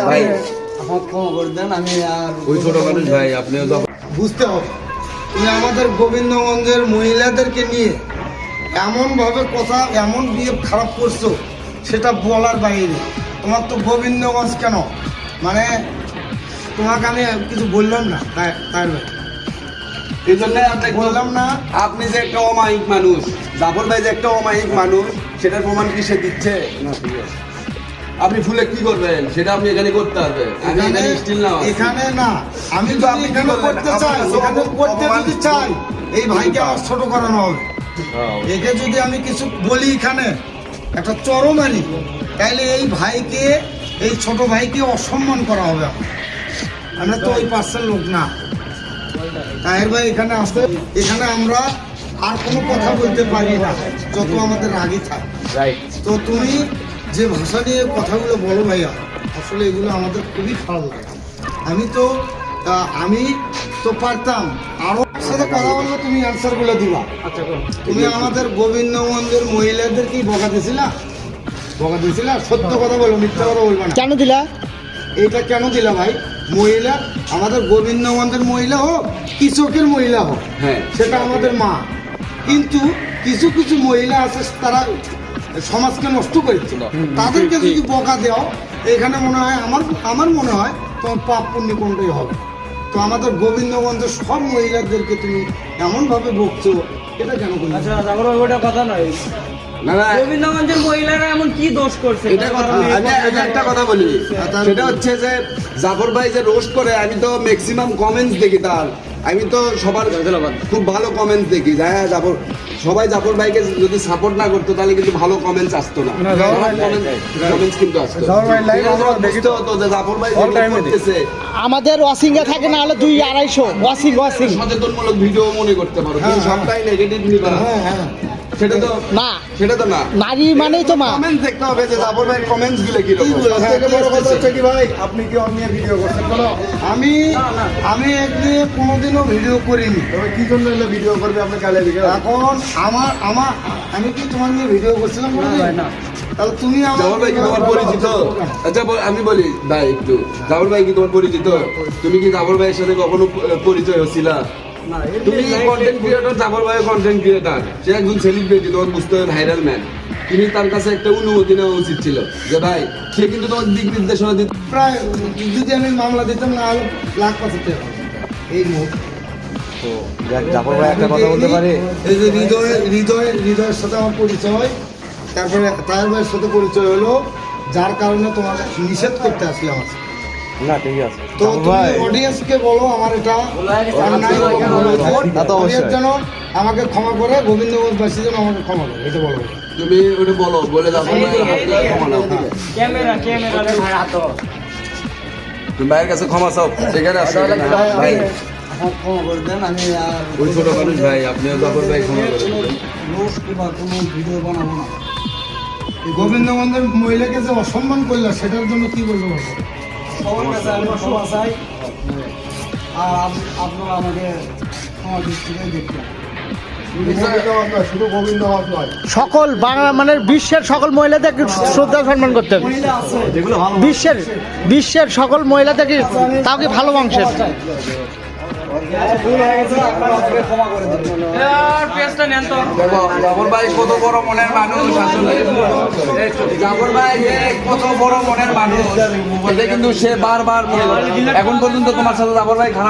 ভাই ক্ষমা করে দেন, আমি আর ওই ছোট মানুষ ভাই, আপনিও তো বুঝতে হবে। তুমি আমাদের গোবিন্দগঞ্জের মহিলাদেরকে নিয়ে এমনভাবে কথা, এমন বিয়ে খারাপ করছো, সেটা বলার বাইরে। তোমার তো গোবিন্দগঞ্জ কেন, মানে তোমাকে আমি কিছু বললাম না, তাই এই জন্য আপনি বললাম না। আপনি যে একটা অমায়িক মানুষ, জাফর ভাই যে একটা অমায়িক মানুষ, সেটার প্রমাণ কি সে দিচ্ছে? আপনি ফুলে কি করবেন সেটা আপনি এখানে করতে পারবেন। আমি এখানে স্টিল না, এখানে না, আমি কিন্তু যদি আপনি এখানে কি বললেন? করতে চাই, আপনি এখানে করতে অপমান- যদি চাই, এই ভাইকে আমার ছোট করানো হবে। একে যদি আমি কিছু বলি এখানে একটা চরম মারি, তাইলে এই ভাইকে, এই ছোট ভাইকে অসম্মান করা হবে। আমরা তো ওই পার্সেল লোক না। তাহের ভাই এখানে আসতে, এখানে আমরা আর কোনো কথা বলতে পারি না, যত আমাদের রাগই থাকে। তো তুমি যে ভাষা নিয়ে কথাগুলো বলো ভাইয়া, আসলে এগুলো আমাদের খুবই খারাপ লাগে। আমি তো পারতাম আরো সাথে কথা বললে তুমি অ্যান্সারগুলো দিবা। তুমি আমাদের গোবিন্দগঞ্জের মহিলাদেরকেই বকা দিছিলা, সত্য কথা বলো, মিথ্যা কথা বলবে না। কেন দিলা? এইটা কেন দিলা ভাই? মহিলা, আমাদের গোবিন্দগঞ্জের মহিলা হোক, কৃষকের মহিলা হোক, হ্যাঁ, সেটা আমাদের মা। কিন্তু কিছু কিছু মহিলা আছে, তারা সমাজকে নষ্ট করেছিল, তাদেরকে যদি বকা দেও, এখানে মনে হয় আমার মনে হয় তোমার পাপ পুণ্য কোনটাই হবে। তো আমাদের গোবিন্দগঞ্জের সব মহিলাদেরকে তুমি এমনভাবে বকছো, এটা কেন করলে? আচ্ছা তারপরে ওটা কথা নয়, না না, গোবিন্দগঞ্জের মহিলারা এমন কি দোষ করছে? এটা কথা, আমি একটা কথা বলি, সেটা হচ্ছে যে জাফর ভাই যে রোস্ট করে, আমি তো ম্যাক্সিমাম কমেন্টস দেখি তার, আমি তো সবার খুব ভালো কমেন্টস দেখি। হ্যাঁ, সবাই জাফর ভাইকে যদি সাপোর্ট না করতো তাহলে কিন্তু ভালো কমেন্টস আসতো না, কমেন্টস কিন্তু আসতো। দেখতে হতো যে জাফর ভাই করতেছে, আমাদের ওয়াশিং এ থাকে না হলে 200-250 ওয়াশিং। সচেতনমূলক ভিডিও মনে করতে পারো, তুমি সবটাই নেগেটিভ নিবা। হ্যাঁ, সেটা তো না, সেটা তো না। নারী মানেই তো মা। কমেন্টস দেখতে হবে যে জাফর ভাইয়ের কমেন্টস গুলো কি রকম। থেকে বড় কথা হচ্ছে কি ভাই, আপনি কি অন্য ভিডিও করছেন? আমি এর নিয়ে কোনোদিনও ভিডিও করিনি। তবে কি জন্য এলে ভিডিও করবে আপনি কালে দিকে? এখন আমি কি তোমার নিয়ে ভিডিও করছিলাম? না। তাহলে তুমি জাফর ভাই কি তোমার পরিচিত? আচ্ছা আমি বলি ভাই, একটু জাফর ভাই কি তোমার পরিচিত? তুমি কি জাফর ভাইয়ের সাথে কখনো পরিচয় হচ্ছিলা? তুমি কন্টেন্ট ক্রিয়েটর, জাফর ভাই কন্টেন্ট ক্রিয়েটর, সে একজন সেলিব্রিটি, তোমার বুঝতে হবে, ভাইরাল ম্যান। তুমি তার কাছে একটা অনুমতি নেওয়া উচিত ছিল যে ভাই, সে কিন্তু তোমার দিক নির্দেশনা দিত। প্রায় যদি আমি মামলা দিতাম না, আরো লাখ পাঠাতে হবে এই মুহূর্তে। জাফর ভাই একটা কথা বলতে পারি? এই যে হৃদয়ের সাথে আমার পরিচয় হয়, তারপরে তাহের ভাইয়ের সাথে পরিচয় হলো, যার কারণে তোমাকে নিষেধ করতে আসলে আমার। না ঠিক আছে তো তুমি অডিয়েন্সকে বলো আমার এটা অন্যায়, তা তো অবশ্যই। অডিয়েন্স যেন আমাকে ক্ষমা করে, গোবিন্দগঞ্জবাসী যেন আমাকে ক্ষমা করে, এটা বলো। তুমি ওটা বলো, বলে জাফর ভাই ক্ষমা নাও। ক্যামেরা ভাই হাতো। তুমি ভাইয়ের কাছে ক্ষমা চাও, সেখানে আসো। ভাই আমার ক্ষমা করে দেন, আমি আর ওই ছোট মানুষ ভাই, আপনিও জাফর ভাই ক্ষমা করে দেবেন। রোস্ট কিংবা কোনো ভিডিও বানাবো না। এই গোবিন্দগঞ্জের মহিলাকে যে অসম্মান করলো, সেটার জন্য কি বলবো? সবার কাছে আমি ক্ষমা চাই, আর আপনারা আমাকে ক্ষমা দৃষ্টিতে দেখবেন। শুধু গোবিন্দগঞ্জ নয়, সকল বাংলা মানে বিশ্বের সকল মহিলাদেরকে শ্রদ্ধা সম্মান করতে হবে। মহিলা আছে, বিশ্বের সকল মহিলাদেরকে, তাও কি ভালো বংশের। ভুল হয়ে গেছে, আপনারা আমাকে ক্ষমা করে দেবেন। দেখো জাফর ভাই কত বড় মনের মানুষ, আসলে জাফর ভাই যে কত বড় মনের মানুষ, এটা কিন্তু সে বারবার, এখন পর্যন্ত তোমার সাথে জাফর ভাই খারাপ